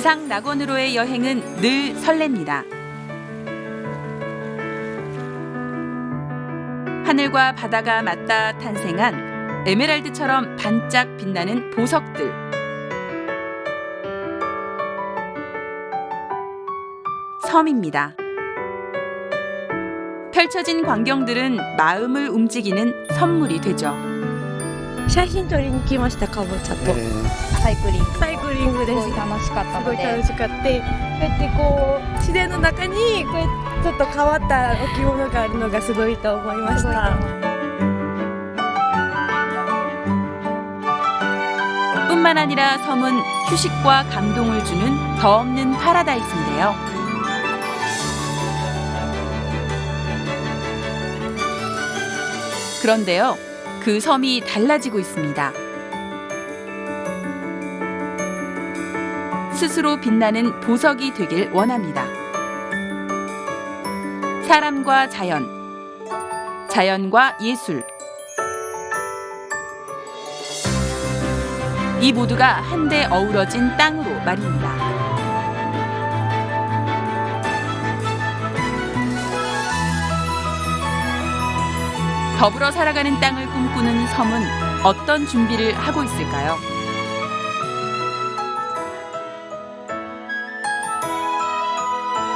지상 낙원으로의 여행은 늘 설렙니다. 하늘과 바다가 맞닿아 탄생한 에메랄드처럼 반짝 빛나는 보석들. 섬입니다. 펼쳐진 광경들은 마음을 움직이는 선물이 되죠. 写真撮りに来ました。かぼちゃとサイクリングです。すごい楽しかったすごいので、楽しかった。こうやってこう自然の中にこうやってちょっと変わった置物があるのがすごいと思いました。 뿐만 아니라 섬은 휴식과 감동을 주는 더 없는 파라다이스인데요. 그런데요, 그 섬이 달라지고 있습니다. 스스로 빛나는 보석이 되길 원합니다. 사람과 자연, 자연과 예술. 이 모두가 한데 어우러진 땅으로 말입니다. 더불어 살아가는 땅을 꿈꾸는 섬은 어떤 준비를 하고 있을까요?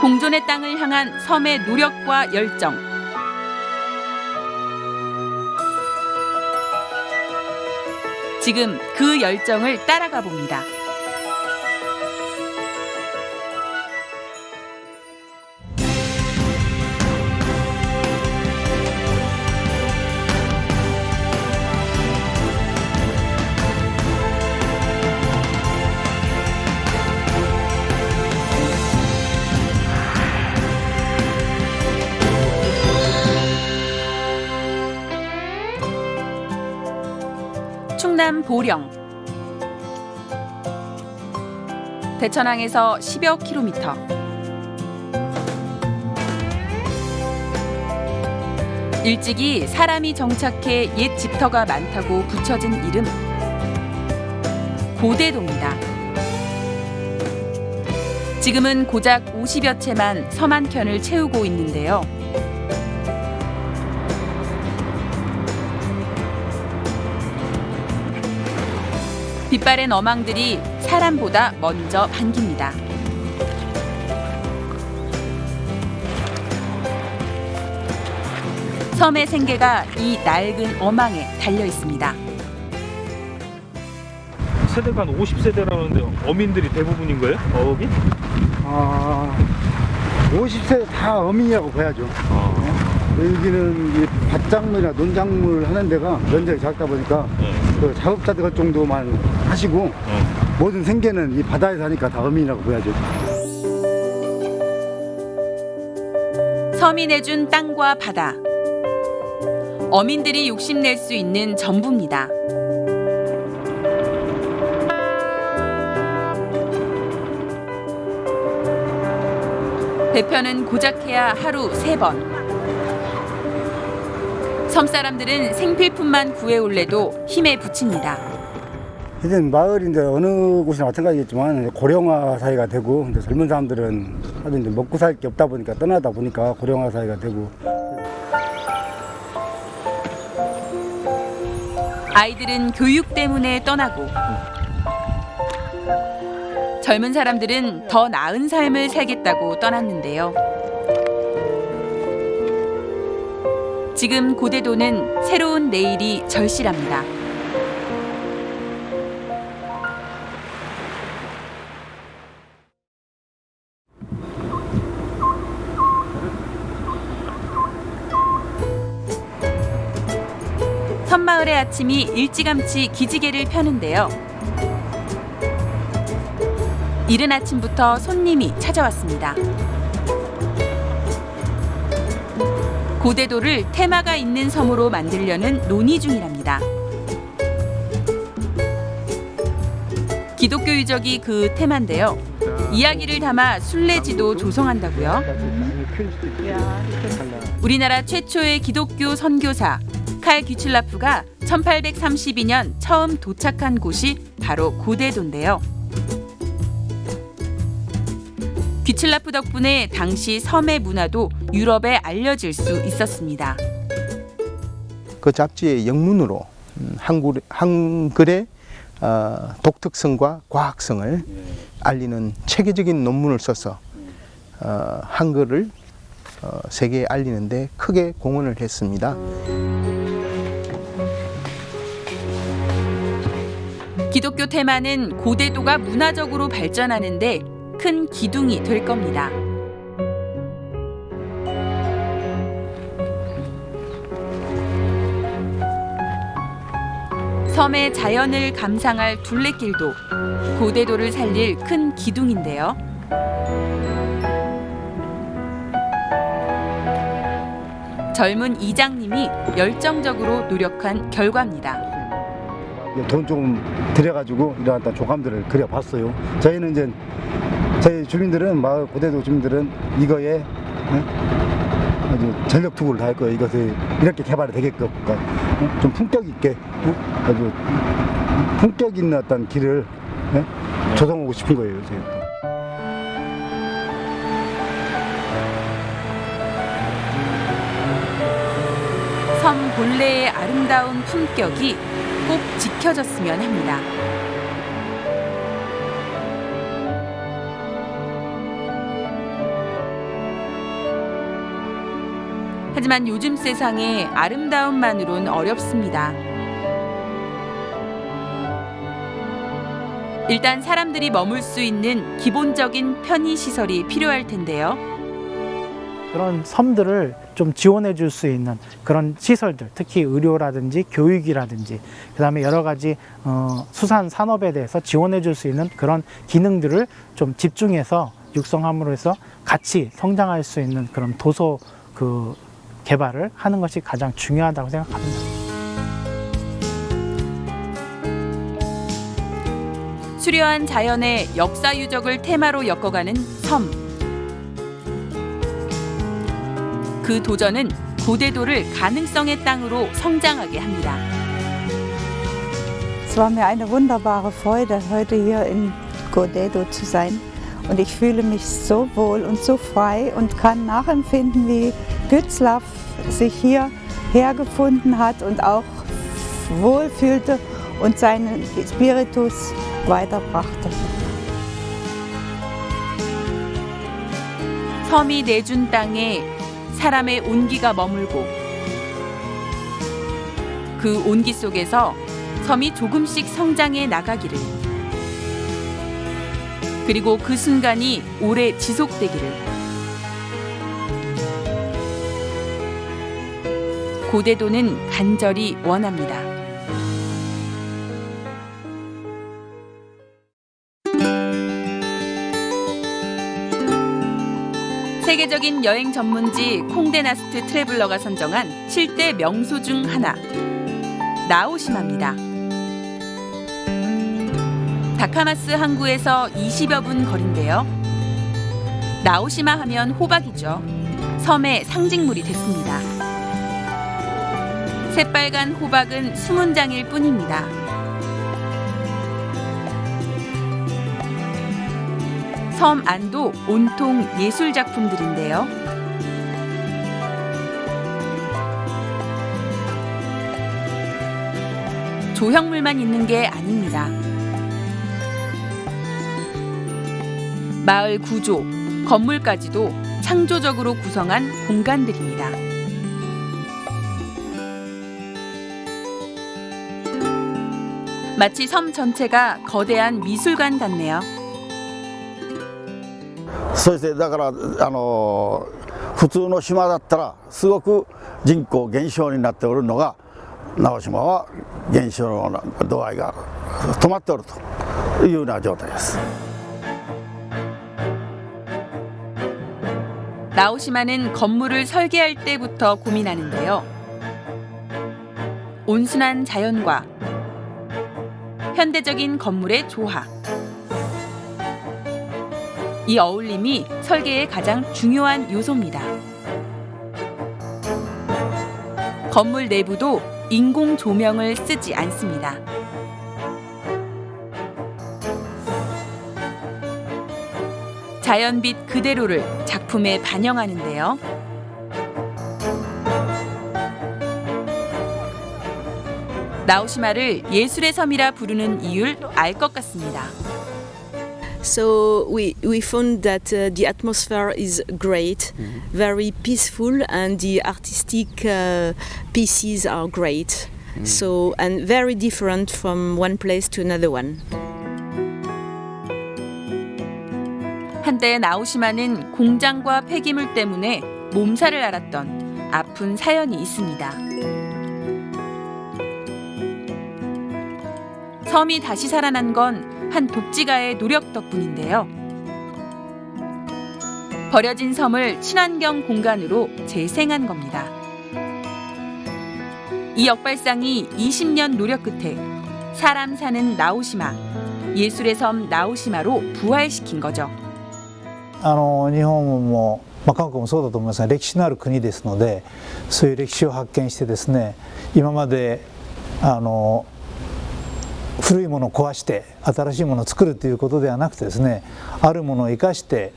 공존의 땅을 향한 섬의 노력과 열정. 지금 그 열정을 따라가 봅니다. 충남 보령. 대천항에서 10여 킬로미터. 일찍이 사람이 정착해 옛 집터가 많다고 붙여진 이름 고대도입니다. 지금은 고작 50여 채만 섬 한 켠을 채우고 있는데요. 빛바랜 어망들이 사람보다 먼저 반깁니다. 섬의 생계가 이 낡은 어망에 달려 있습니다. 세대가 한 50세대라는데 어민들이 대부분인 거예요? 어업이? 50세 다 어민이라고 봐야죠. 여기는 이 밭작물이나 논작물 하는 데가 면적이 작다 보니까 그 작업자들 정도만 하시고 모든 생계는 이 바다에 사니까 다 어민이라고 봐야죠. 섬이 내준 땅과 바다. 어민들이 욕심낼 수 있는 전부입니다. 배편은 고작해야 하루 3번. 섬 사람들은 생필품만 구해올래도 힘에 부칩니다. 이젠 마을인데 어느 곳이나 마찬가지겠지만 고령화 사회가 되고 이제 젊은 사람들은 하도 이제 먹고 살 게 없다 보니까 떠나다 보니까 고령화 사회가 되고. 아이들은 교육 때문에 떠나고 젊은 사람들은 더 나은 삶을 살겠다고 떠났는데요. 지금 고대도는 새로운 내일이 절실합니다. 섬마을의 아침이 일찌감치 기지개를 펴는데요. 이른 아침부터 손님이 찾아왔습니다. 고대도를 테마가 있는 섬으로 만들려는 논의 중이랍니다. 기독교 유적이 그 테마인데요. 이야기를 담아 순례지도 조성한다고요. 우리나라 최초의 기독교 선교사 칼 귀칠라프가 1832년 처음 도착한 곳이 바로 고대도인데요. 귀칠라프 덕분에 당시 섬의 문화도 유럽에 알려질 수 있었습니다. 그 잡지의 영문으로 한글의 독특성과 과학성을 알리는 체계적인 논문을 써서 한글을 세계에 알리는 데 크게 공헌을 했습니다. 기독교 테마는 고대도가 문화적으로 발전하는데 큰 기둥이 될 겁니다. 섬의 자연을 감상할 둘레길도 고대도를 살릴 큰 기둥인데요. 젊은 이장님이 열정적으로 노력한 결과입니다. 돈 좀 들여가지고 이런 조감들을 그려봤어요. 저희는 이제 저희 주민들은 마을 고대도 주민들은 이거에 아주 전력 투구를 다 할 거예요. 이것을 이렇게 개발이 되게끔 좀 품격 있게 아주 품격 있는 어떤 길을 조성하고 싶은 거예요. 저희. 섬 본래의 아름다운 품격이 꼭 지켜졌으면 합니다. 하지만 요즘 세상에 아름다움만으론 어렵습니다. 일단 사람들이 머물 수 있는 기본적인 편의시설이 필요할 텐데요. 그런 섬들을 좀 지원해 줄 수 있는 그런 시설들, 특히 의료라든지 교육이라든지 그다음에 여러 가지 수산 산업에 대해서 지원해 줄 수 있는 그런 기능들을 좀 집중해서 육성함으로 해서 같이 성장할 수 있는 그런 도서 개발을 하는 것이 가장 중요하다고 생각합니다. 수려한 자연의 역사 유적을 테마로 엮어가는 섬. 그 도전은 고대도를 가능성의 땅으로 성장하게 합니다. Es war mir eine wunderbare Freude, heute hier in Godedo zu sein. Und ich fühle mich so wohl und so frei und kann nachempfinden, wie Gützlaff sich hier hergefunden hat und auch wohlfühlte und seinen Spiritus weiterbrachte. 섬이 내준 땅에 사람의 온기가 머물고 그 온기 속에서 섬이 조금씩 성장해 나가기를, 그리고 그 순간이 오래 지속되기를 고대도는 간절히 원합니다. 세계적인 여행 전문지 콩데나스트 트래블러가 선정한 7대 명소 중 하나, 나오시마입니다. 다카마스 항구에서 20여 분 거리인데요. 나오시마 하면 호박이죠. 섬의 상징물이 됐습니다. 새빨간 호박은 수문장일 뿐입니다. 섬 안도 온통 예술 작품들인데요. 조형물만 있는 게 아닙니다. 마을 구조, 건물까지도 창조적으로 구성한 공간들입니다. 마치 섬 전체가 거대한 미술관 같네요. そしてだから普通の島だったらすごく人口減少になっておるのが、直島は減少の度合いが止まっておるというような状態です。 나오시마는 건물을 설계할 때부터 고민하는데요. 온순한 자연과 현대적인 건물의 조화, 이 어울림이 설계의 가장 중요한 요소입니다. 건물 내부도 인공 조명을 쓰지 않습니다. 자연빛 그대로를 작품에 반영하는데요. 나오시마를 예술의 섬이라 부르는 이유를 알 것 같습니다. So we found that the atmosphere is great, very peaceful, and the artistic pieces are great. So and very different from one place to another one. 한때 나오시마는 공장과 폐기물 때문에 몸살을 앓았던 아픈 사연이 있습니다. 섬이 다시 살아난 건 한 독지가의 노력 덕분인데요. 버려진 섬을 친환경 공간으로 재생한 겁니다. 이 역발상이 20년 노력 끝에 사람 사는 나오시마, 예술의 섬 나오시마로 부활시킨 거죠. 日本も、韓国もそうだと思いますが、歴史のある国ですので、そういう歴史を発見してですね、今まで古いものを壊して新しいものを作るということではなくてですね、あるものを生かして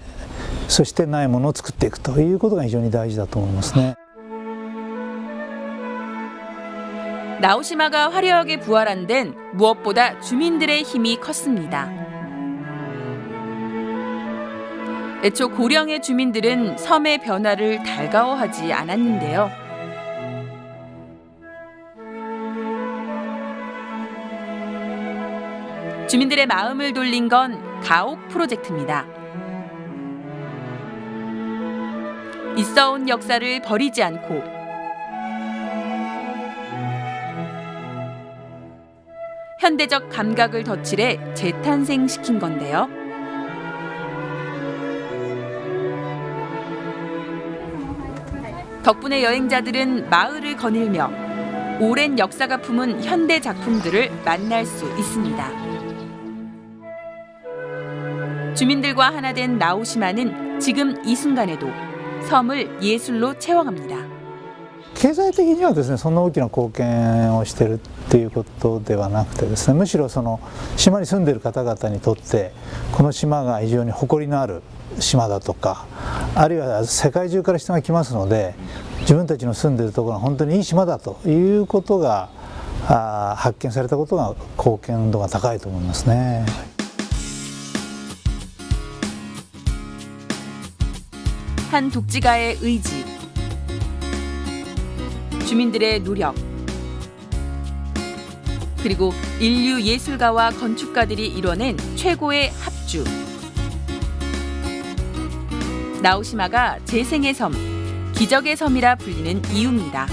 そしてないものを作っていくということが非常に大事だと思いますね。 나오시마가 화려하게 부활한 데는 무엇보다 주민들의 힘이 컸습니다. 애초 고령의 주민들은 섬의 변화를 달가워하지 않았는데요. 주민들의 마음을 돌린 건 가옥 프로젝트입니다. 있어온 역사를 버리지 않고 현대적 감각을 덧칠해 재탄생시킨 건데요. 덕분에 여행자들은 마을을 거닐며 오랜 역사가 품은 현대 작품들을 만날 수 있습니다. 주민들과 하나 된 나오시마는 지금 이 순간에도 섬을 예술로 채워갑니다. 経済的にはですね、そんな大きな貢献をしているということではなくてですね、むしろその島に住んでいる方々にとってこの島が非常に誇りのある島だとか、あるいは世界中から人が来ますので、自分たちの住んでいるところが本当にいい島だということが発見されたことが貢献度が高いと思いますね。 한 독지가의 의지, 주민들의 노력, 그리고 인류 예술가와 건축가들이 이뤄낸 최고의 합주. 나오시마가 재생의 섬, 기적의 섬이라 불리는 이유입니다.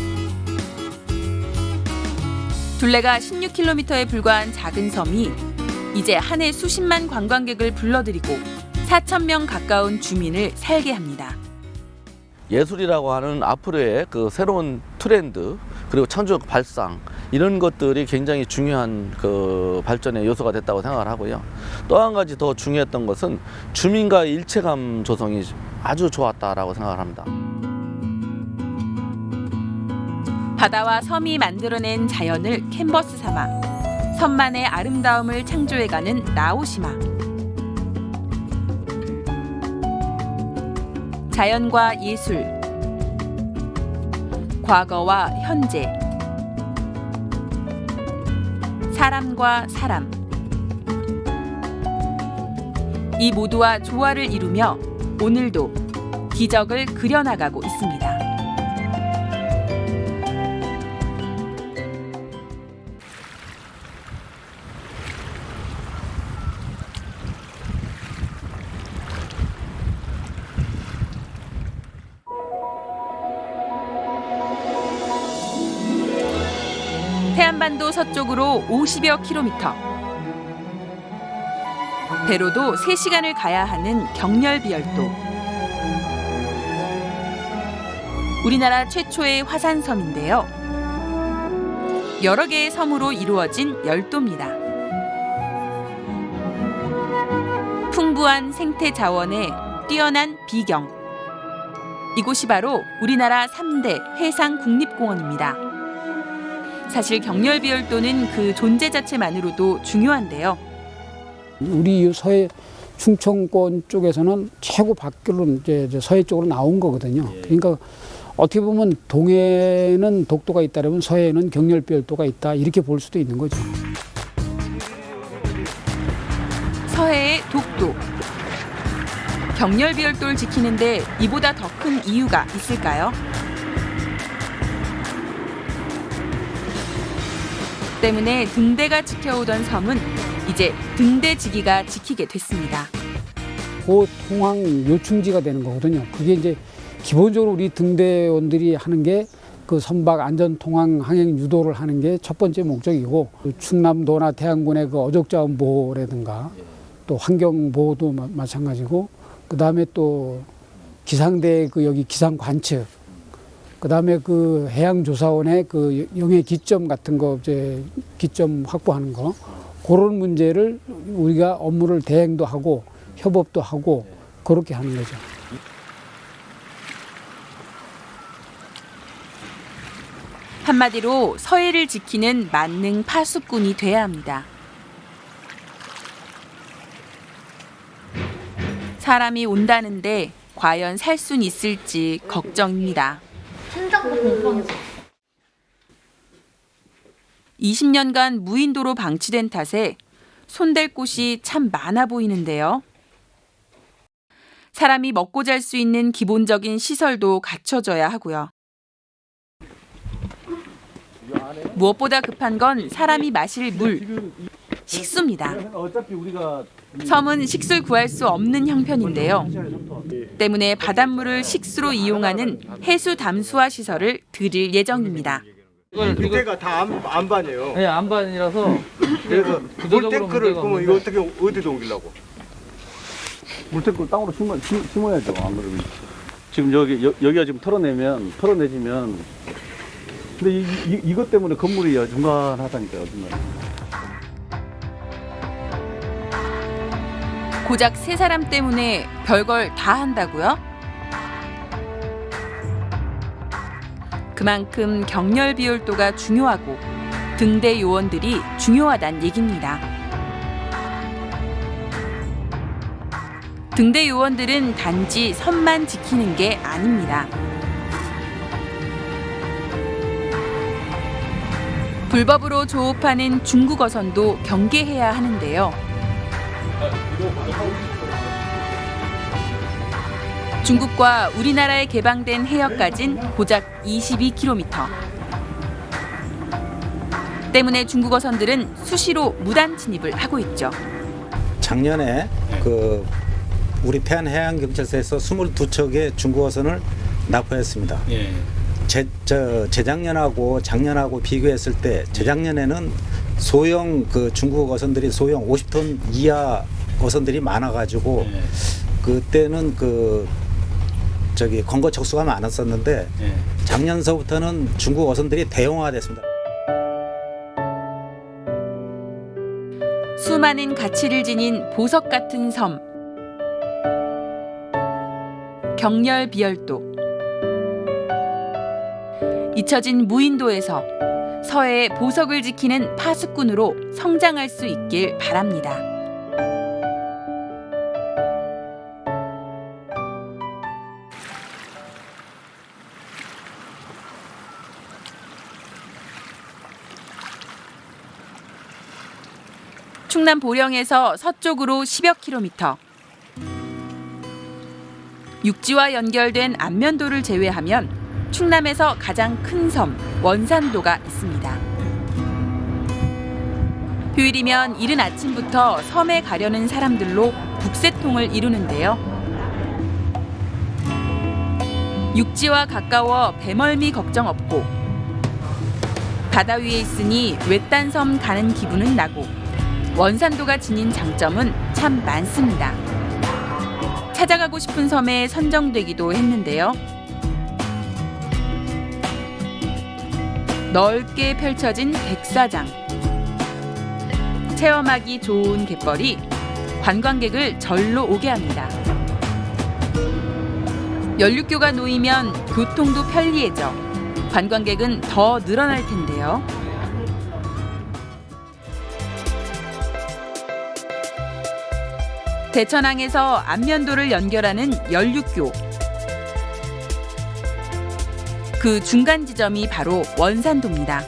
둘레가 16km에 불과한 작은 섬이 이제 한 해 수십만 관광객을 불러들이고 4,000명 가까운 주민을 살게 합니다. 예술이라고 하는 앞으로의 그 새로운 트렌드 그리고 창조적 발상 이런 것들이 굉장히 중요한 그 발전의 요소가 됐다고 생각을 하고요. 또 한 가지 더 중요했던 것은 주민과의 일체감 조성이 아주 좋았다라고 생각을 합니다. 바다와 섬이 만들어낸 자연을 캔버스 삼아 섬만의 아름다움을 창조해가는 나오시마. 자연과 예술, 과거와 현재, 사람과 사람. 이 모두와 조화를 이루며 오늘도 기적을 그려나가고 있습니다. 태안반도 서쪽으로 50여 킬로미터. 배로도 3시간을 가야 하는 경렬비열도. 우리나라 최초의 화산섬인데요. 여러 개의 섬으로 이루어진 열도입니다. 풍부한 생태 자원에 뛰어난 비경. 이곳이 바로 우리나라 3대 해상 국립공원입니다. 사실 경렬비열도는 그 존재 자체만으로도 중요한데요. 우리 서해 충청권 쪽에서는 최고 밖으로 이제 서해 쪽으로 나온 거거든요. 그러니까 어떻게 보면 동해는 독도가 있다면 서해는 경렬비열도가 있다 이렇게 볼 수도 있는 거죠. 서해의 독도. 경렬비열도를 지키는데 이보다 더 큰 이유가 있을까요? 때문에 등대가 지켜오던 섬은 이제 등대지기가 지키게 됐습니다. 고통항 요충지가 되는 거거든요. 그게 이제 기본적으로 우리 등대원들이 하는 게 그 선박 안전 통항 항행 유도를 하는 게 첫 번째 목적이고, 충남도나 태안군의 그 어족자원 보호라든가 또 환경 보호도 마찬가지고, 그 다음에 또 기상대 그 여기 기상 관측, 그 다음에 그 해양조사원의 그 영해 기점 같은 거 이제 기점 확보하는 거, 그런 문제를 우리가 업무를 대행도 하고 협업도 하고 그렇게 하는 거죠. 한마디로 서해를 지키는 만능 파수꾼이 돼야 합니다. 사람이 온다는데 과연 살 순 있을지 걱정입니다. 심장도 공포해서 20년간 무인도로 방치된 탓에 손댈 곳이 참 많아 보이는데요. 사람이 먹고 잘 수 있는 기본적인 시설도 갖춰져야 하고요. 무엇보다 급한 건 사람이 마실 물, 식수입니다. 섬은 식수를 구할 수 없는 형편인데요. 때문에 바닷물을 식수로 이용하는 해수 담수화 시설을 들일 예정입니다. 밑에가 다 안반이에요. 네, 안반이라서 그래서 물탱크를 그러면 이거 어떻게 어디다 옮기려고? 물탱크를 땅으로 심어야죠. 안 그러면 지금 여기가 지금 털어내지면 근데 이것 때문에 건물이 어중간하다니까요. 어중간. 고작 세 사람 때문에 별걸 다 한다고요? 그만큼 경렬비열도가 중요하고 등대 요원들이 중요하단 얘기입니다. 등대 요원들은 단지 섬만 지키는 게 아닙니다. 불법으로 조업하는 중국 어선도 경계해야 하는데요. 중국과 우리나라에 개방된 해역까진 고작 22km. 때문에 중국 어선들은 수시로 무단 진입을 하고 있죠. 작년에 그 우리 태안해양경찰서에서 22척의 중국 어선을 납포했습니다. 재작년하고 작년하고 비교했을 때 재작년에는 소형 그 중국 어선들이 소형 50톤 이하 어선들이 많아가지고 그때는 그 검거 척수가 많았었는데 작년서부터는 중국 어선들이 대형화됐습니다. 수많은 가치를 지닌 보석 같은 섬. 경렬비열도. 잊혀진 무인도에서 서해의 보석을 지키는 파수꾼으로 성장할 수 있길 바랍니다. 충남 보령에서 서쪽으로 10여 킬로미터. 육지와 연결된 안면도를 제외하면 충남에서 가장 큰 섬 원산도가 있습니다. 휴일이면 이른 아침부터 섬에 가려는 사람들로 북새통을 이루는데요. 육지와 가까워 배멀미 걱정 없고 바다 위에 있으니 외딴 섬 가는 기분은 나고 원산도가 지닌 장점은 참 많습니다. 찾아가고 싶은 섬에 선정되기도 했는데요. 넓게 펼쳐진 백사장. 체험하기 좋은 갯벌이 관광객을 절로 오게 합니다. 연륙교가 놓이면 교통도 편리해져 관광객은 더 늘어날 텐데요. 대천항에서 안면도를 연결하는 연륙교. 그 중간 지점이 바로 원산도입니다.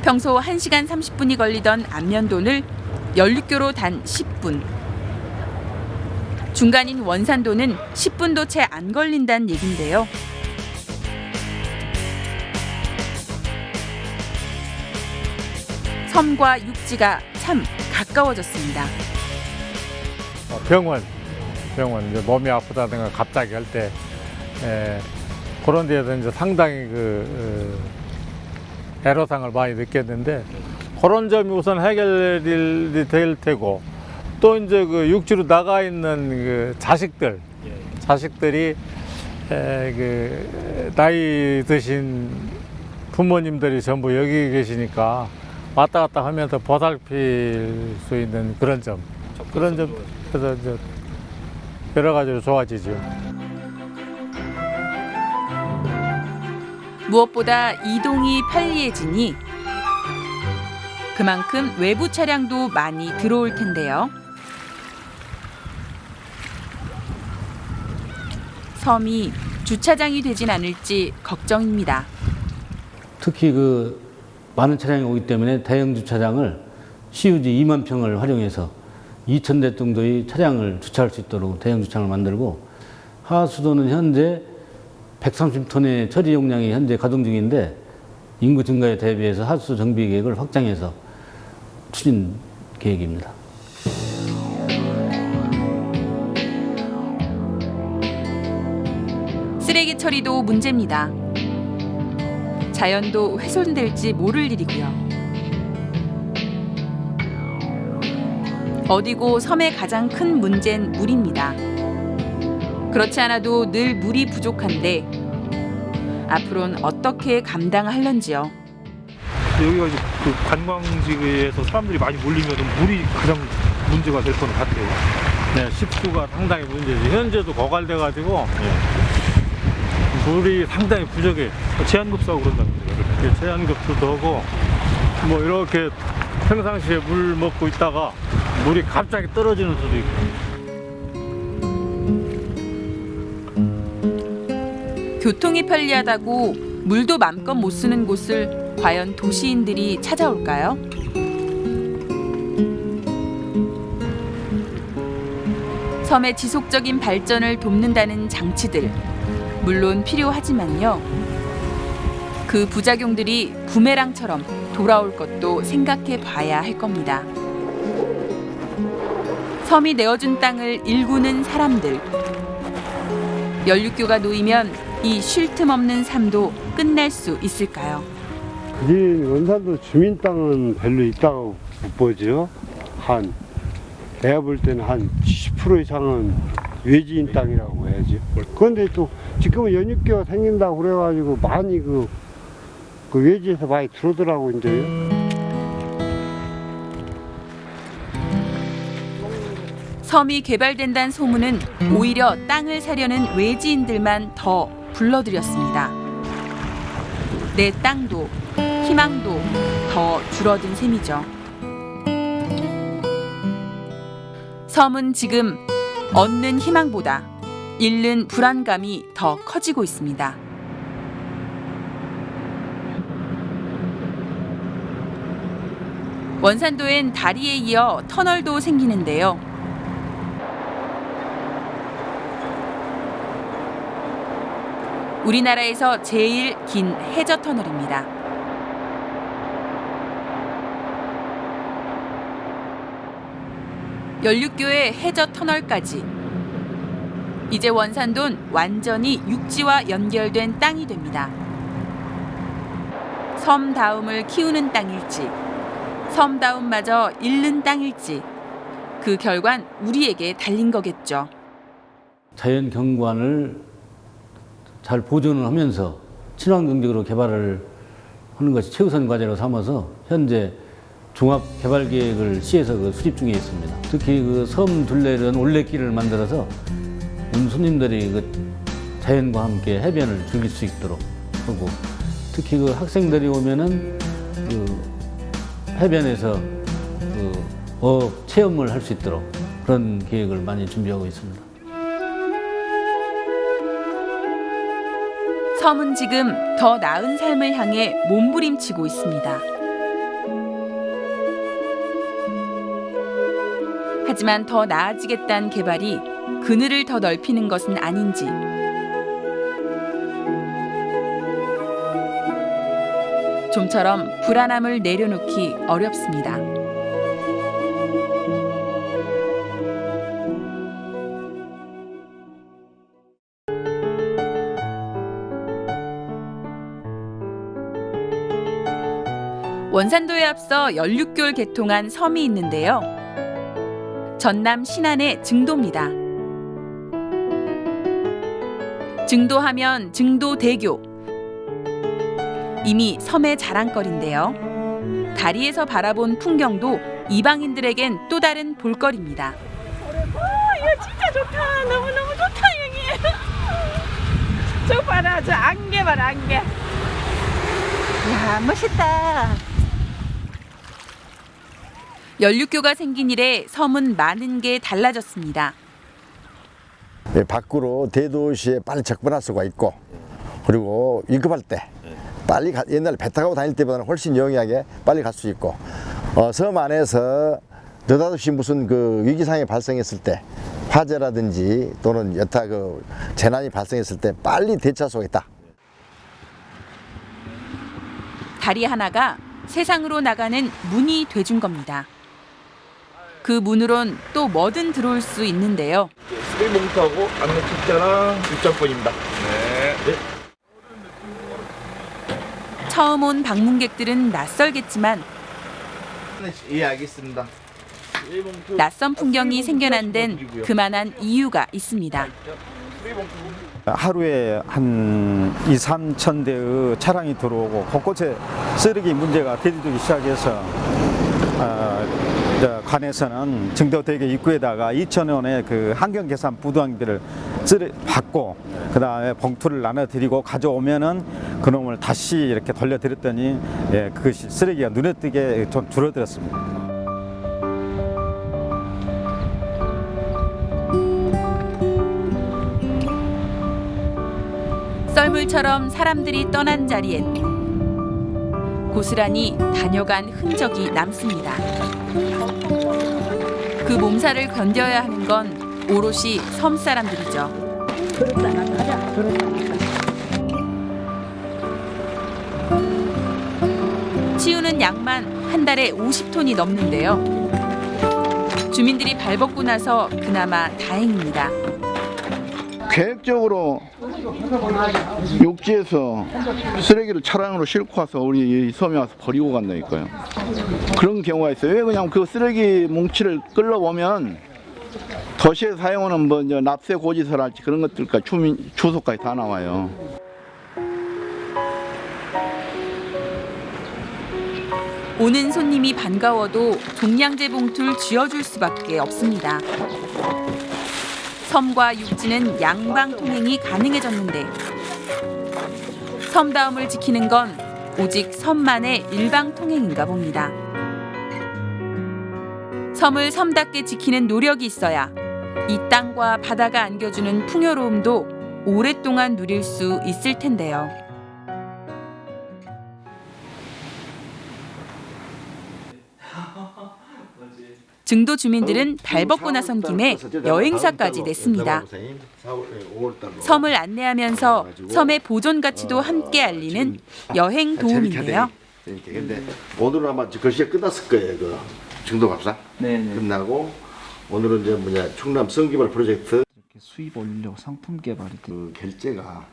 평소 1시간 30분이 걸리던 안면도를 연륙교로 단 10분. 중간인 원산도는 10분도 채 안 걸린다는 얘긴데요. 섬과 육지가 참 가까워졌습니다. 병원 이제 몸이 아프다든가 갑자기 할 때 그런 데에서 이제 상당히 애로사항을 많이 느꼈는데 그런 점이 우선 해결이 될 테고 또 이제 그 육지로 나가 있는 그 자식들이 나이 드신 부모님들이 전부 여기 계시니까 왔다 갔다 하면서 보살필 수 있는 그런 점 그래서 이제 여러 가지로 좋아지죠. 무엇보다 이동이 편리해지니 그만큼 외부 차량도 많이 들어올 텐데요. 섬이 주차장이 되진 않을지 걱정입니다. 특히 많은 차량이 오기 때문에 대형 주차장을 CUG 2만 평을 활용해서 2,000대 정도의 차량을 주차할 수 있도록 대형 주차장을 만들고 하수도는 현재 130톤의 처리 용량이 현재 가동 중인데 인구 증가에 대비해서 하수도 정비 계획을 확장해서 추진 계획입니다. 쓰레기 처리도 문제입니다. 자연도 훼손될지 모를 일이고요. 어디고 섬의 가장 큰 문제는 물입니다. 그렇지 않아도 늘 물이 부족한데 앞으로는 어떻게 감당할런지요. 여기가 이제 그 관광지에서 사람들이 많이 몰리면 물이 가장 문제가 될 것 같아요. 네, 식수가 상당히 문제지. 현재도 고갈돼가지고 물이 상당히 부족해. 제한급수하고 그런다는데. 제한급수도 하고 뭐 이렇게 평상시에 물 먹고 있다가 물이 갑자기 떨어지는 수도 있고. 교통이 편리하다고 물도 맘껏 못 쓰는 곳을 과연 도시인들이 찾아올까요? 섬의 지속적인 발전을 돕는다는 장치들, 물론 필요하지만요. 그 부작용들이 부메랑처럼 돌아올 것도 생각해 봐야 할 겁니다. 섬이 내어준 땅을 일구는 사람들. 연륙교가 놓이면 이 쉴 틈 없는 삶도 끝날 수 있을까요? 여기 원산도 주민 땅은 별로 있다고 못 보죠. 내가 볼 때는 한 70% 이상은 외지인 땅이라고 해야죠. 그런데 또 지금은 연육교가 생긴다고 그래가지고 많이 그 외지에서 많이 들어오더라고 이제요. 섬이 개발된다는 소문은 오히려 땅을 사려는 외지인들만 더 불러들였습니다. 내 땅도 희망도 더 줄어든 셈이죠. 섬은 지금 얻는 희망보다 잃는 불안감이 더 커지고 있습니다. 원산도엔 다리에 이어 터널도 생기는데요. 우리나라에서 제일 긴 해저 터널입니다. 연륙교의 해저 터널까지. 이제 원산도는 완전히 육지와 연결된 땅이 됩니다. 섬다움을 키우는 땅일지, 섬다움마저 잃는 땅일지, 그 결과는 우리에게 달린 거겠죠. 자연 경관을 잘 보존을 하면서 친환경적으로 개발을 하는 것이 최우선 과제로 삼아서 현재 종합 개발 계획을 시에서 수립 중에 있습니다. 특히 섬 둘레는 올레길을 만들어서 온 손님들이 자연과 함께 해변을 즐길 수 있도록 하고 특히 그 학생들이 오면은 그 해변에서 그 어업 체험을 할 수 있도록 그런 계획을 많이 준비하고 있습니다. 섬은 지금 더 나은 삶을 향해 몸부림치고 있습니다. 하지만 더 나아지겠다는 개발이 그늘을 더 넓히는 것은 아닌지 좀처럼 불안함을 내려놓기 어렵습니다. 원산도에 앞서 연륙교를 개통한 섬이 있는데요. 전남 신안의 증도입니다. 증도하면 증도대교. 이미 섬의 자랑거리인데요. 다리에서 바라본 풍경도 이방인들에겐 또 다른 볼거리입니다. 이거 진짜 좋다. 너무너무 좋다, 여기. 저 봐라, 저 안개 봐라, 안개. 야, 멋있다. 연륙교가 생긴 이래 섬은 많은 게 달라졌습니다. 밖으로 대도시에 빨리 접근할 수가 있고, 그리고 위급할 때 빨리 옛날에 배 타고 다닐 때보다는 훨씬 용이하게 빨리 갈 수 있고, 섬 안에서 느닷없이 무슨 그 위기상이 발생했을 때, 화재라든지 또는 여타 그 재난이 발생했을 때 빨리 대처할 수가 있다. 다리 하나가 세상으로 나가는 문이 돼준 겁니다. 그 문으론 또 뭐든 들어올 수 있는데요. 쓰레기봉투하고 안내 책자랑 입장권입니다. 네. 처음 온 방문객들은 낯설겠지만 예, 알겠습니다. 낯선 풍경이 생겨난 데는 그만한 이유가 있습니다. 하루에 한 2, 3천 대의 차량이 들어오고 곳곳에 쓰레기 문제가 대두되기 시작해서 관에서는 증도대교 입구에다가 2천 원의 그 환경계산 부두항비를 받고 그 다음에 봉투를 나눠드리고 가져오면은 그놈을 다시 이렇게 돌려드렸더니 그것이 쓰레기가 눈에 띄게 좀 줄어들었습니다. 썰물처럼 사람들이 떠난 자리엔 고스란히 다녀간 흔적이 남습니다. 그 몸살을 견뎌야 하는 건 오롯이 섬 사람들이죠. 치우는 양만 한 달에 50톤이 넘는데요. 주민들이 발벗고 나서 그나마 다행입니다. 계획적으로 욕지에서 쓰레기를 차량으로 싣고 와서 우리 이 섬에 와서 버리고 간다니까요. 그런 경우가 있어요. 왜 그냥 그 쓰레기 뭉치를 끌러보면 도시에 사용하는 뭐 이제 납세 고지서랄지 그런 것들까지 주소까지 다 나와요. 오는 손님이 반가워도 종량제 봉투를 쥐어줄 수밖에 없습니다. 섬과 육지는 양방 통행이 가능해졌는데 섬다움을 지키는 건 오직 섬만의 일방 통행인가 봅니다. 섬을 섬답게 지키는 노력이 있어야 이 땅과 바다가 안겨주는 풍요로움도 오랫동안 누릴 수 있을 텐데요. 증도 주민들은 발벗고 나선 김에 여행사까지 냈습니다. 섬을 안내하면서 섬의 보존 가치도 함께 알리는 여행 도움인데요. 근데 오늘은 아마 글씨가 끝났을 거예요. 그 증도갑사 끝나고 오늘은 이제 뭐냐 충남 성개발 프로젝트 수입 올려 상품 개발이 그 결제가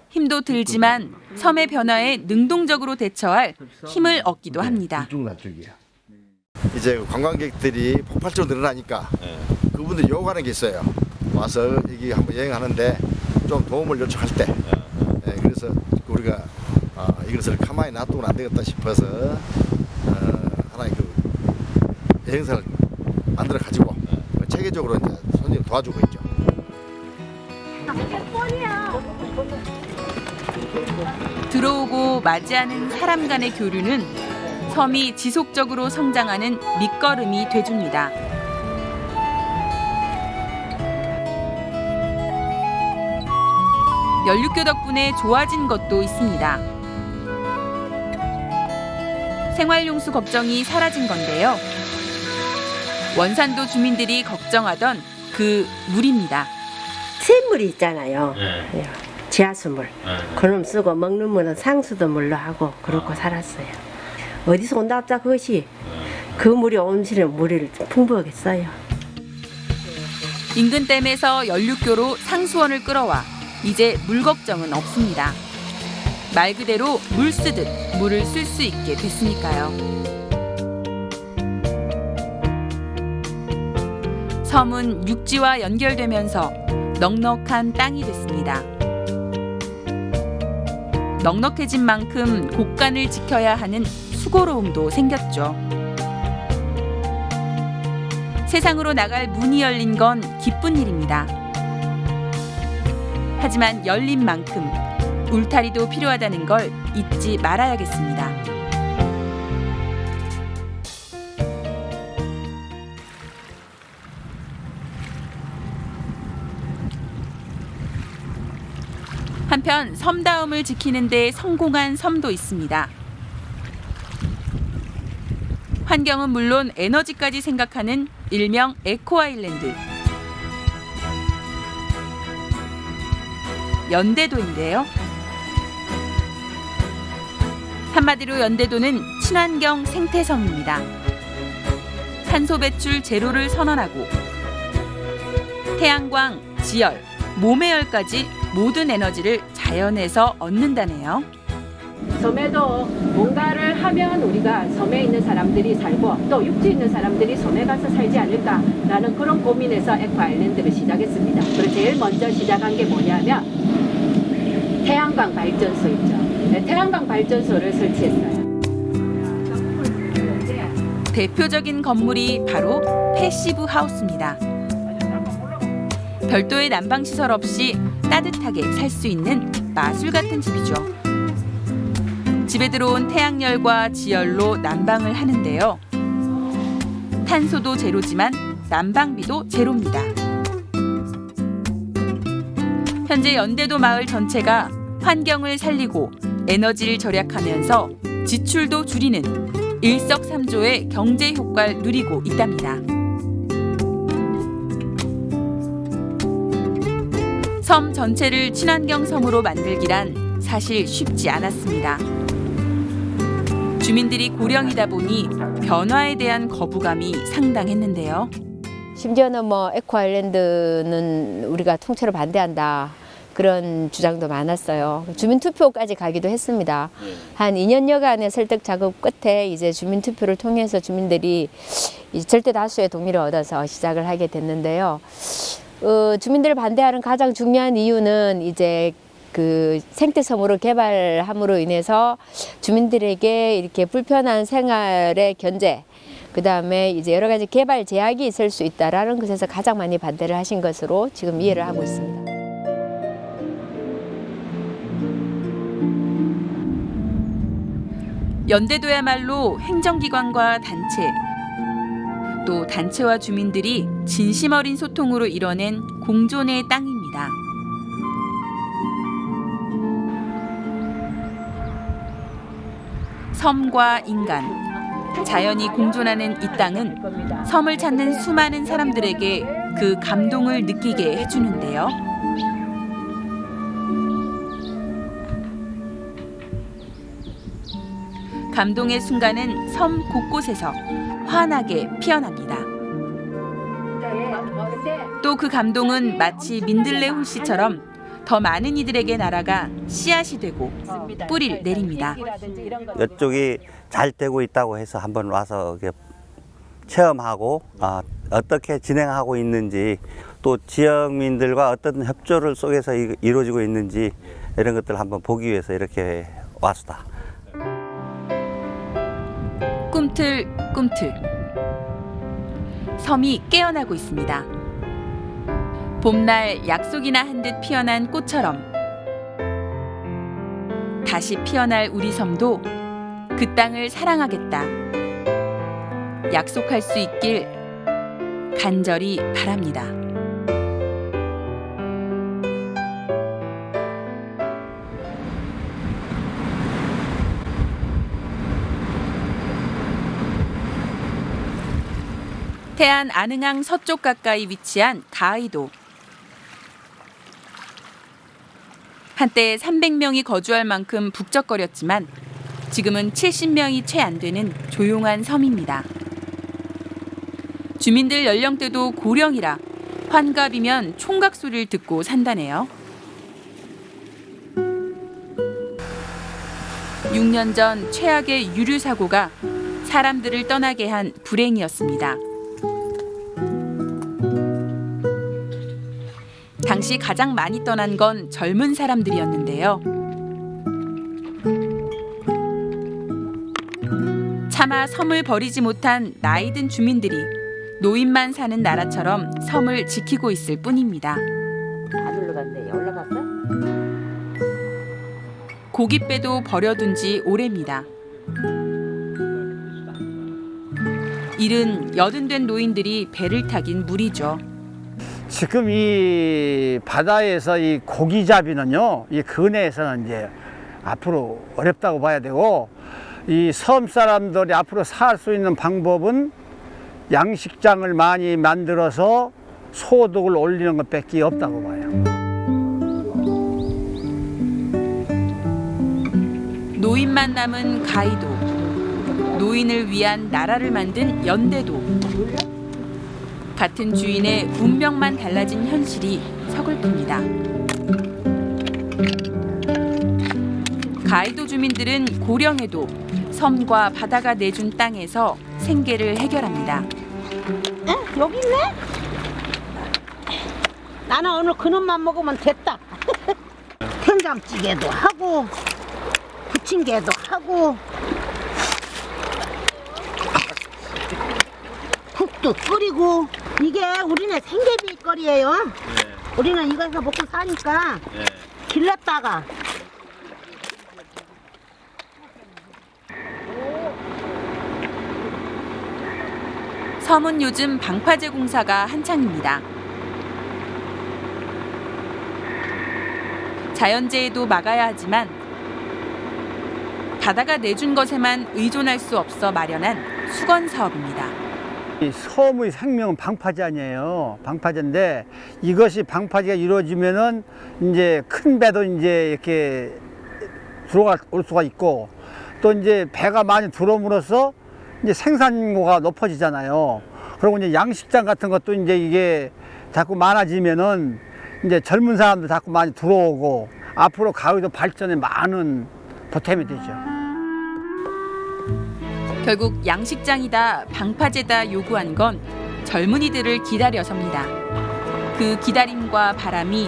힘도 들지만 섬의 변화에 능동적으로 대처할 힘을 얻기도 합니다. 일중날쭉이야. 이제 관광객들이 폭발적으로 늘어나니까 그분들이 요구하는 게 있어요. 와서 여기 한번 여행하는데 좀 도움을 요청할 때 그래서 우리가 이것을 가만히 놔두고는 안 되겠다 싶어서 하나의 그 여행사를 만들어 가지고 체계적으로 이제 손님을 도와주고 있죠. 들어오고 맞이하는 사람 간의 교류는 섬이 지속적으로 성장하는 밑거름이 돼줍니다. 연륙교 덕분에 좋아진 것도 있습니다. 생활용수 걱정이 사라진 건데요. 원산도 주민들이 걱정하던 그 물입니다. 샘물이 있잖아요. 지하수물. 그놈 쓰고 먹는 물은 상수도 물로 하고 그렇고 살았어요. 어디서 온답자 그것이 그 물이 온실은 물을 풍부하게 써요. 인근 댐에서 연륙교로 상수원을 끌어와 이제 물 걱정은 없습니다. 말 그대로 물 쓰듯 물을 쓸 수 있게 됐으니까요. 섬은 육지와 연결되면서 넉넉한 땅이 됐습니다. 넉넉해진 만큼 곳간을 지켜야 하는 수고로움도 생겼죠. 세상으로 나갈 문이 열린 건 기쁜 일입니다. 하지만 열린 만큼 울타리도 필요하다는 걸 잊지 말아야겠습니다. 한편 섬다움을 지키는 데 성공한 섬도 있습니다. 환경은 물론 에너지까지 생각하는 일명 에코아일랜드. 연대도인데요. 한마디로 연대도는 친환경 생태섬입니다. 탄소 배출 제로를 선언하고 태양광, 지열, 몸의 열까지 모든 에너지를 자연에서 얻는다네요. 섬에도 뭔가를 하면 우리가 섬에 있는 사람들이 살고 또 육지에 있는 사람들이 섬에 가서 살지 않을까라는 그런 고민에서 에코아일랜드를 시작했습니다. 그리고 제일 먼저 시작한 게 뭐냐면 태양광 발전소 있죠. 네, 태양광 발전소를 설치했어요. 대표적인 건물이 바로 패시브 하우스입니다. 별도의 난방시설 없이 따뜻하게 살 수 있는 마술 같은 집이죠. 집에 들어온 태양열과 지열로 난방을 하는데요. 탄소도 제로지만 난방비도 제로입니다. 현재 연대도 마을 전체가 환경을 살리고 에너지를 절약하면서 지출도 줄이는 일석삼조의 경제 효과를 누리고 있답니다. 섬 전체를 친환경 섬으로 만들기란 사실 쉽지 않았습니다. 주민들이 고령이다 보니 변화에 대한 거부감이 상당했는데요. 심지어는 뭐 에코아일랜드는 우리가 통째로 반대한다. 그런 주장도 많았어요. 주민투표까지 가기도 했습니다. 한 2년여간의 설득 작업 끝에 이제 주민투표를 통해서 주민들이 이제 절대 다수의 동의를 얻어서 시작을 하게 됐는데요. 주민들을 반대하는 가장 중요한 이유는 이제 그 생태섬으로 개발함으로 인해서 주민들에게 이렇게 불편한 생활의 견제, 그 다음에 이제 여러 가지 개발 제약이 있을 수 있다라는 것에서 가장 많이 반대를 하신 것으로 지금 이해를 하고 있습니다. 연대도야말로 행정기관과 단체, 또 단체와 주민들이 진심 어린 소통으로 이뤄낸 공존의 땅입니다. 섬과 인간, 자연이 공존하는 이 땅은 섬을 찾는 수많은 사람들에게 그 감동을 느끼게 해주는데요. 감동의 순간은 섬 곳곳에서 환하게 피어납니다. 또 그 감동은 마치 민들레 홀씨처럼 더 많은 이들에게 날아가 씨앗이 되고 뿌리를 내립니다. 이쪽이 잘 되고 있다고 해서 한번 와서 체험하고 어떻게 진행하고 있는지, 또 지역민들과 어떤 협조를 속에서 이루어지고 있는지 이런 것들을 한번 보기 위해서 이렇게 왔다. 꿈틀꿈틀 섬이 깨어나고 있습니다. 봄날 약속이나 한 듯 피어난 꽃처럼 다시 피어날 우리 섬도 그 땅을 사랑하겠다. 약속할 수 있길 간절히 바랍니다. 태안 안흥항 서쪽 가까이 위치한 가이도. 한때 300명이 거주할 만큼 북적거렸지만 지금은 70명이 채 안 되는 조용한 섬입니다. 주민들 연령대도 고령이라 환갑이면 총각 소리를 듣고 산다네요. 6년 전 최악의 유류 사고가 사람들을 떠나게 한 불행이었습니다. 당시 가장 많이 떠난 건 젊은 사람들이었는데요. 차마 섬을 버리지 못한 나이든 주민들이 노인만 사는 나라처럼 섬을 지키고 있을 뿐입니다. 안 올라갔네. 올라갔어? 고깃배도 버려둔 지 오래입니다. 70, 80 된 노인들이 배를 타긴 무리죠. 지금 이 바다에서 이 고기잡이는요, 이 근해에서는 이제 앞으로 어렵다고 봐야 되고, 이 섬 사람들이 앞으로 살 수 있는 방법은 양식장을 많이 만들어서 소득을 올리는 것밖에 없다고 봐요. 노인만 남은 가이도, 노인을 위한 나라를 만든 연대도. 같은 주인의 운명만 달라진 현실이 서글픕니다. 가이도 주민들은 고령에도 섬과 바다가 내준 땅에서 생계를 해결합니다. 응? 여기 있네? 나는 오늘 그놈만 먹으면 됐다. 된장찌개도 하고 부침개도 하고 국도 끓이고. 이게 우리네 생계비거리예요. 우리는 이거에서 먹고 사니까 길렀다가. 섬은 요즘 방파제 공사가 한창입니다. 자연재해도 막아야 하지만 바다가 내준 것에만 의존할 수 없어 마련한 수건 사업입니다. 이 섬의 생명은 방파제 아니에요. 방파제인데 이것이 방파제가 이루어지면은 이제 큰 배도 이제 이렇게 올 수가 있고, 또 이제 배가 많이 들어옴으로써 이제 생산고가 높아지잖아요. 그리고 이제 양식장 같은 것도 이제 이게 자꾸 많아지면은 이제 젊은 사람들 자꾸 많이 들어오고 앞으로 가을도 발전에 많은 보탬이 되죠. 결국 양식장이다 방파제다 요구한 건 젊은이들을 기다려서입니다. 그 기다림과 바람이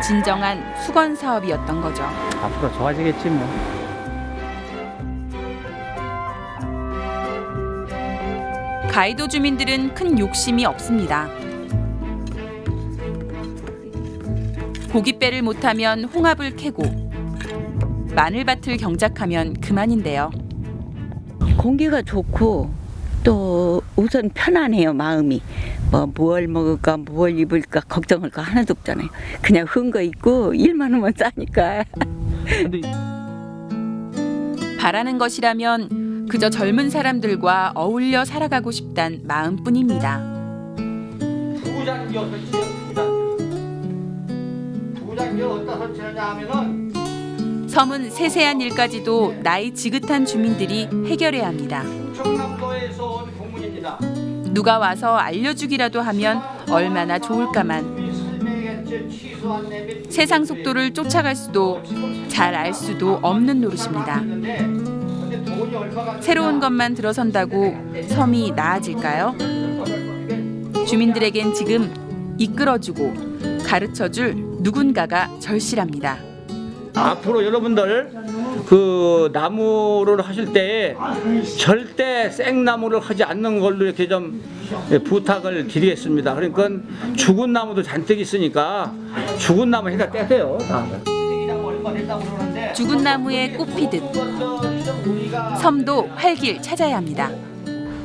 진정한 수건 사업이었던 거죠. 앞으로 좋아지겠지 뭐. 가이도 주민들은 큰 욕심이 없습니다. 고깃배를 못하면 홍합을 캐고 마늘밭을 경작하면 그만인데요. 공기가 좋고 또 우선 편안해요. 마음이 뭘 먹을까 뭘 입을까 걱정할 거 하나도 없잖아요. 그냥 흥 거 있고 일만 하면 싸니까. 바라는 것이라면 그저 젊은 사람들과 어울려 살아가고 싶단 마음뿐입니다. 부장기 어떻지? 부장기 어디다 설치하냐 하면은 섬은 세세한 일까지도 나이 지긋한 주민들이 해결해야 합니다. 충청남도에서 온 공문입니다. 누가 와서 알려주기라도 하면 얼마나 좋을까만. 세상 속도를 쫓아갈 수도 잘 알 수도 없는 노릇입니다. 새로운 것만 들어선다고 섬이 나아질까요? 주민들에겐 지금 이끌어주고 가르쳐줄 누군가가 절실합니다. 앞으로 여러분들 그 나무를 하실 때 절대 생나무를 하지 않는 걸로 이렇게 좀 부탁을 드리겠습니다. 그러니까 죽은 나무도 잔뜩 있으니까 죽은 나무 해다 떼세요. 죽은 나무에 꽃 피듯 섬도 활길 찾아야 합니다.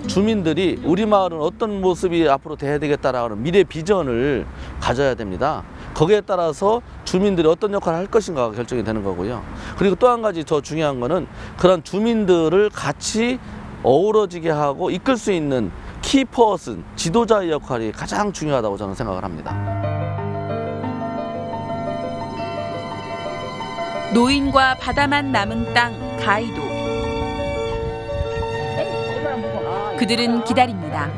주민들이 우리 마을은 어떤 모습이 앞으로 돼야 되겠다라는 미래 비전을 가져야 됩니다. 거기에 따라서 주민들이 어떤 역할을 할 것인가가 결정이 되는 거고요. 그리고 또 한 가지 더 중요한 거는 그런 주민들을 같이 어우러지게 하고 이끌 수 있는 키퍼슨, 지도자의 역할이 가장 중요하다고 저는 생각을 합니다. 노인과 바다만 남은 땅 가이도. 그들은 기다립니다.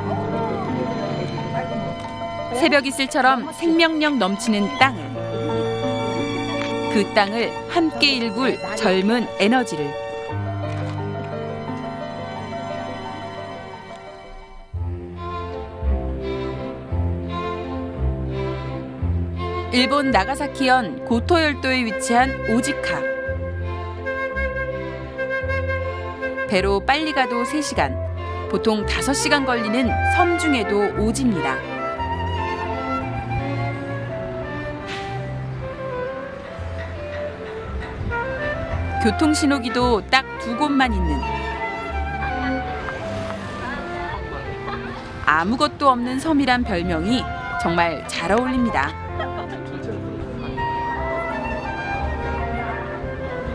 새벽 이슬처럼 생명력 넘치는 땅을, 그 땅을 함께 일굴 젊은 에너지를. 일본 나가사키현 고토열도에 위치한 오지카. 배로 빨리 가도 3시간, 보통 5시간 걸리는 섬 중에도 오지입니다. 교통신호기도 딱 2곳만 있는, 아무것도 없는 섬이란 별명이 정말 잘 어울립니다.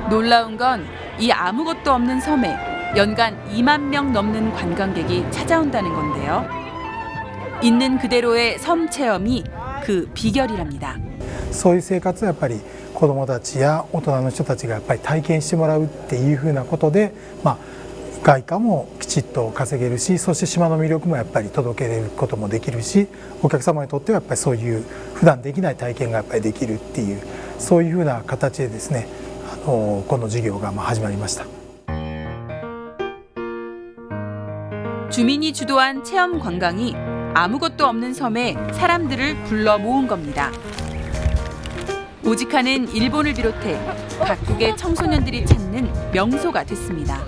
놀라운 건 이 아무것도 없는 섬에 연간 2만 명 넘는 관광객이 찾아온다는 건데요. 있는 그대로의 섬 체험이 그 비결이랍니다. そういう生活をやっぱり子どもたちや大人の人たちがやっぱり体験してもらうっていうふうなことで、外貨もきちっと稼げるし、そして島の魅力もやっぱり届けることもできるし、お客様にとってはやっぱりそういう普段できない体験がやっぱりできるっていう、そういうふうな形でですね、この事業が始まりました。 주민이 주도한 체험 관광이 아무것도 없는 섬에 사람들을 불러 모은 겁니다. 오지카는 일본을 비롯해 각국의 청소년들이 찾는 명소가 됐습니다.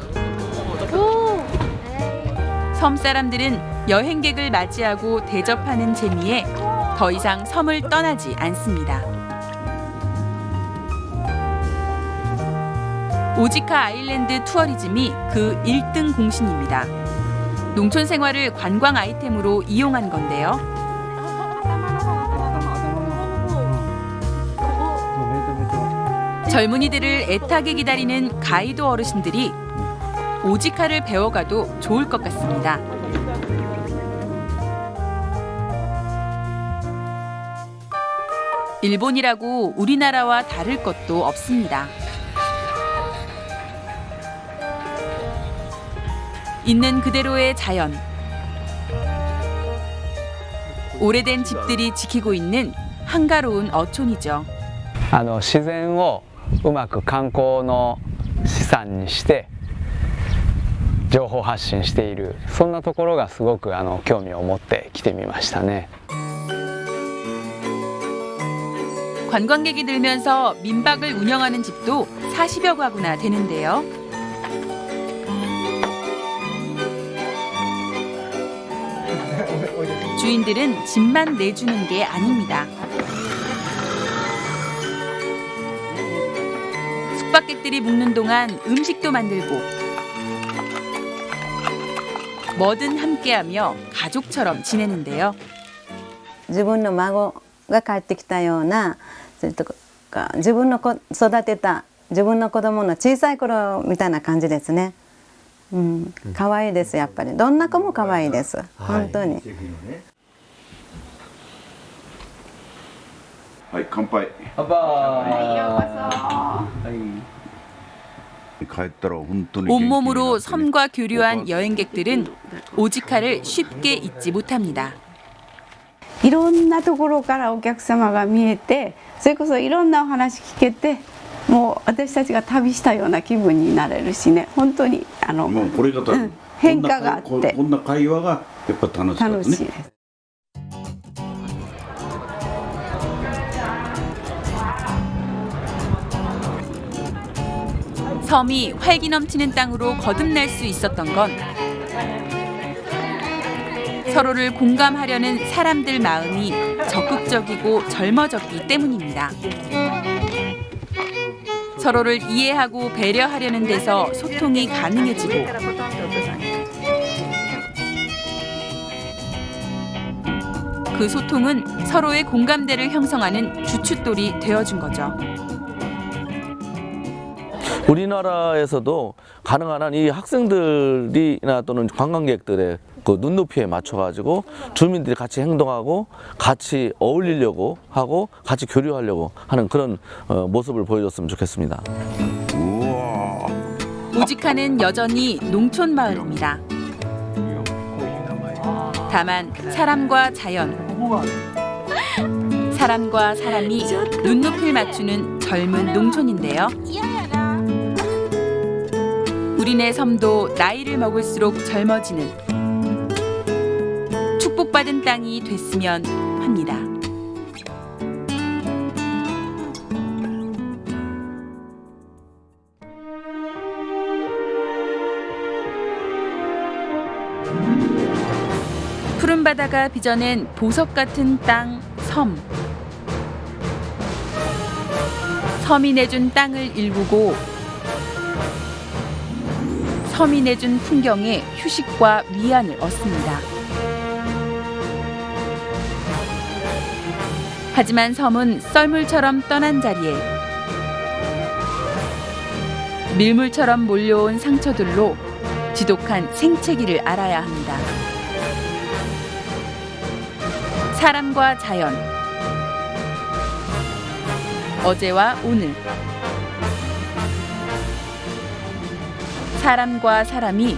섬 사람들은 여행객을 맞이하고 대접하는 재미에 더 이상 섬을 떠나지 않습니다. 오지카 아일랜드 투어리즘이 그 1등 공신입니다. 농촌 생활을 관광 아이템으로 이용한 건데요. 젊은이들을 애타게 기다리는 가이드 어르신들이 오지카를 배워가도 좋을 것 같습니다. 일본이라고 우리나라와 다를 것도 없습니다. 있는 그대로의 자연, 오래된 집들이 지키고 있는 한가로운 어촌이죠. 自然をうまく観光の資産にして情報発信している、そんなところがすごく興味を持って来てみましたね。 관광객이 늘면서 민박을 운영하는 집도 40여 가구나 되는데요. 주인들은 집만 내주는 게 아닙니다. 숙박객들이 묵는 동안 음식도 만들고 뭐든 함께하며 가족처럼 지내는데요. 自分の孫が帰ってきたような、それとか自分の育てた自分の子供の小さい頃みたいな感じですね。可愛いです、やっぱり。どんな子も可愛いです。本当に。はい、乾杯。乾杯。온몸으로 섬과 교류한 여행객들은 오지카를 쉽게 잊지 못합니다. いろんなところからお客様が見えて、それこそいろんなお話聞けて、もう私たちが旅したような気分になれるしね、本当にもうこれが変化があって、こんな会話がやっぱ楽しかったね。楽しいです。 섬이 활기 넘치는 땅으로 거듭날 수 있었던 건 서로를 공감하려는 사람들 마음이 적극적이고 젊어졌기 때문입니다. 서로를 이해하고 배려하려는 데서 소통이 가능해지고 그 소통은 서로의 공감대를 형성하는 주춧돌이 되어준 거죠. 우리나라에서도 가능한 한 이 학생들이나 또는 관광객들의 그 눈높이에 맞춰가지고 주민들이 같이 행동하고 같이 어울리려고 하고 같이 교류하려고 하는 그런 모습을 보여줬으면 좋겠습니다. 우직하는 여전히 농촌 마을입니다. 다만 사람과 자연, 사람과 사람이 눈높이를 맞추는 젊은 농촌인데요. 우리네 섬도 나이를 먹을수록 젊어지는 축복받은 땅이 됐으면 합니다. 푸른 바다가 빚어낸 보석 같은 땅, 섬. 섬이 내준 땅을 일구고 섬이 내준 풍경에 휴식과 위안을 얻습니다. 하지만 섬은 썰물처럼 떠난 자리에 밀물처럼 몰려온 상처들로 지독한 생채기를 알아야 합니다. 사람과 자연, 어제와 오늘, 사람과 사람이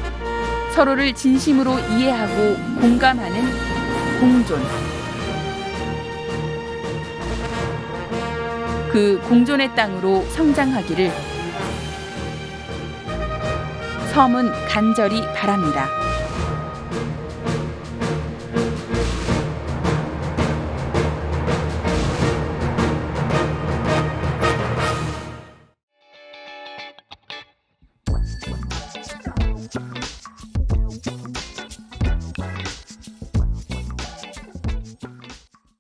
서로를 진심으로 이해하고 공감하는 공존. 그 공존의 땅으로 성장하기를 섬은 간절히 바랍니다.